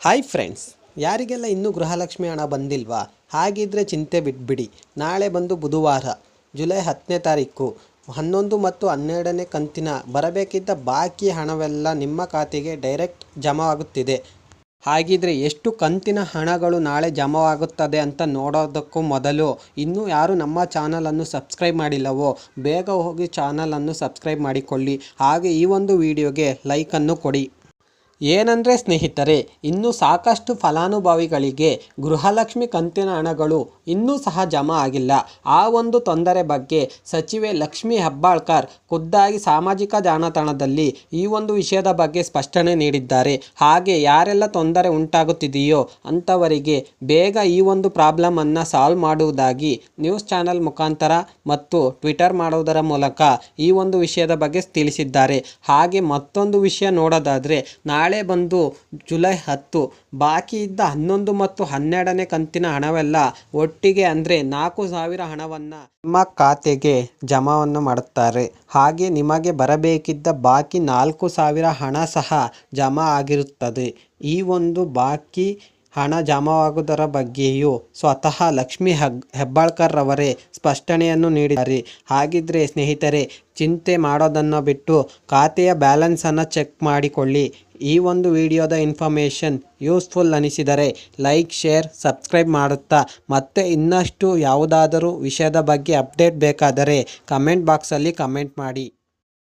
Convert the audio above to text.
Hi friends, ಯಾರಿಗೆಲ್ಲ ಇನ್ನೂ ಗೃಹಲಕ್ಷ್ಮಿ ಹಣ ಬಂದಿಲ್ವಾ? ಹಾಗಿದ್ರೆ ಚಿಂತೆ ಬಿಟ್ಬಿಡಿ. ನಾಳೆ ಬಂದು ಬುಧವಾರ ಜುಲೈ 10ನೇ ತಾರೀಕು 11 ಮತ್ತು 12ನೇ ಕಂತಿನ ಬರಬೇಕಿದ್ದ ಬಾಕಿ ಹಣವೆಲ್ಲ ನಿಮ್ಮ ಖಾತೆಗೆ ಡೈರೆಕ್ಟ್ ಜಮಾವಾಗುತ್ತಿದೆ. ಹಾಗಿದ್ರೆ ಎಷ್ಟು ಕಂತಿನ ಹಣಗಳು ನಾಳೆ ಜಮಾವಾಗುತ್ತದೆ ಅಂತ ನೋಡೋದಕ್ಕೂ ಮೊದಲು ಇನ್ನೂ ಯಾರು ನಮ್ಮ ಚಾನಲನ್ನು ಸಬ್ಸ್ಕ್ರೈಬ್ ಮಾಡಿಲ್ಲವೋ ಬೇಗ ಹೋಗಿ ಚಾನಲನ್ನು ಸಬ್ಸ್ಕ್ರೈಬ್ ಮಾಡಿಕೊಳ್ಳಿ. ಹಾಗೆ ಈ ಒಂದು ವಿಡಿಯೋಗೆ ಲೈಕನ್ನು ಕೊಡಿ. ಏನಂದರೆ ಸ್ನೇಹಿತರೆ, ಇನ್ನೂ ಸಾಕಷ್ಟು ಫಲಾನುಭವಿಗಳಿಗೆ ಗೃಹಲಕ್ಷ್ಮಿ ಕಂತಿನ ಹಣಗಳು ಇನ್ನೂ ಸಹ ಜಮಾ ಆಗಿಲ್ಲ. ಆ ಒಂದು ತೊಂದರೆ ಬಗ್ಗೆ ಸಚಿವೆ ಲಕ್ಷ್ಮಿ ಹೆಬ್ಬಾಳ್ಕರ್ ಖುದ್ದಾಗಿ ಸಾಮಾಜಿಕ ಜಾಲತಾಣದಲ್ಲಿ ಈ ಒಂದು ವಿಷಯದ ಬಗ್ಗೆ ಸ್ಪಷ್ಟನೆ ನೀಡಿದ್ದಾರೆ. ಹಾಗೆ ಯಾರೆಲ್ಲ ತೊಂದರೆ ಉಂಟಾಗುತ್ತಿದೆಯೋ ಅಂಥವರಿಗೆ ಬೇಗ ಈ ಒಂದು ಪ್ರಾಬ್ಲಮನ್ನು ಸಾಲ್ವ್ ಮಾಡುವುದಾಗಿ ನ್ಯೂಸ್ ಚಾನೆಲ್ ಮುಖಾಂತರ ಮತ್ತು ಟ್ವಿಟರ್ ಮಾಡುವುದರ ಮೂಲಕ ಈ ಒಂದು ವಿಷಯದ ಬಗ್ಗೆ ತಿಳಿಸಿದ್ದಾರೆ. ಹಾಗೆ ಮತ್ತೊಂದು ವಿಷಯ ನೋಡೋದಾದರೆ, ನಾಳೆ ಬಂದು ಜುಲೈ 10 ಬಾಕಿ ಇದ್ದ 11 ಮತ್ತು 12ನೇ ಕಂತಿನ ಹಣವೆಲ್ಲ ಒಟ್ಟಿಗೆ ಅಂದರೆ 4,000 ಹಣವನ್ನು ನಿಮ್ಮ ಖಾತೆಗೆ ಜಮಾವನ್ನು ಮಾಡುತ್ತಾರೆ. ಹಾಗೆ ನಿಮಗೆ ಬರಬೇಕಿದ್ದ ಬಾಕಿ 4,000 ಹಣ ಸಹ ಜಮಾ ಆಗಿರುತ್ತದೆ. ಈ ಒಂದು ಬಾಕಿ ಹಣ ಜಮಾವಾಗುವುದರ ಬಗ್ಗೆಯೂ ಸ್ವತಃ ಲಕ್ಷ್ಮಿ ಹೆಬ್ಬಾಳ್ಕರ್ ಅವರೇ ಸ್ಪಷ್ಟನೆಯನ್ನು ನೀಡಿದ್ದಾರೆ. ಹಾಗಿದ್ರೆ ಸ್ನೇಹಿತರೆ, ಚಿಂತೆ ಮಾಡೋದನ್ನು ಬಿಟ್ಟು ಖಾತೆಯ ಬ್ಯಾಲೆನ್ಸನ್ನು ಚೆಕ್ ಮಾಡಿಕೊಳ್ಳಿ. ಈ ಒಂದು ವಿಡಿಯೋದ ಇನ್ಫಾರ್ಮೇಷನ್ ಯೂಸ್ಫುಲ್ ಅನಿಸಿದರೆ ಲೈಕ್, ಶೇರ್, ಸಬ್ಸ್ಕ್ರೈಬ್ ಮಾಡುತ್ತಾ ಮತ್ತೆ ಇನ್ನಷ್ಟು ಯಾವುದಾದರೂ ವಿಷಯದ ಬಗ್ಗೆ ಅಪ್ಡೇಟ್ ಬೇಕಾದರೆ ಕಮೆಂಟ್ ಬಾಕ್ಸಲ್ಲಿ ಕಮೆಂಟ್ ಮಾಡಿ.